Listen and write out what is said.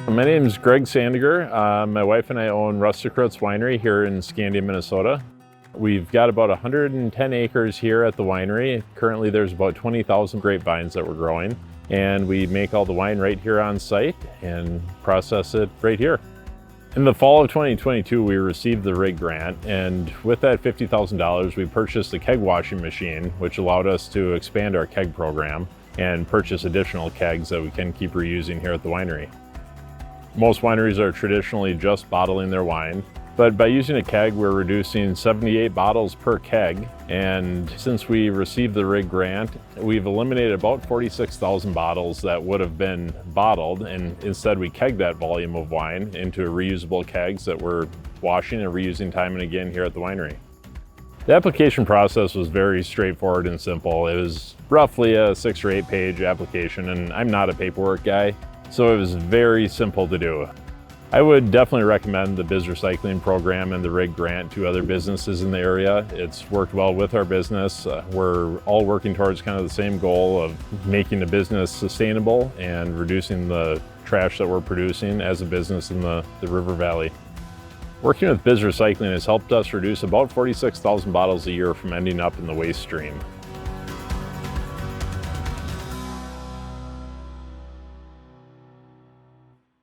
My name is Greg Sandiger. My wife and I own Rustic Roots Winery here in Scandia, Minnesota. We've got about 110 acres here at the winery. Currently there's about 20,000 grapevines that we're growing, and we make all the wine right here on site and process it right here. In the fall of 2022, we received the RIG grant, and with that $50,000, we purchased a keg washing machine, which allowed us to expand our keg program and purchase additional kegs that we can keep reusing here at the winery. Most wineries are traditionally just bottling their wine, but by using a keg, we're reducing 78 bottles per keg. And since we received the RIG grant, we've eliminated about 46,000 bottles that would have been bottled, and instead we kegged that volume of wine into reusable kegs that we're washing and reusing time and again here at the winery. The application process was very straightforward and simple. It was roughly a 6 or 8 page application, and I'm not a paperwork guy, so it was very simple to do. I would definitely recommend the BizRecycling program and the RIG grant to other businesses in the area. It's worked well with our business. We're all working towards kind of the same goal of making the business sustainable and reducing the trash that we're producing as a business in the River Valley. Working with BizRecycling has helped us reduce about 46,000 bottles a year from ending up in the waste stream.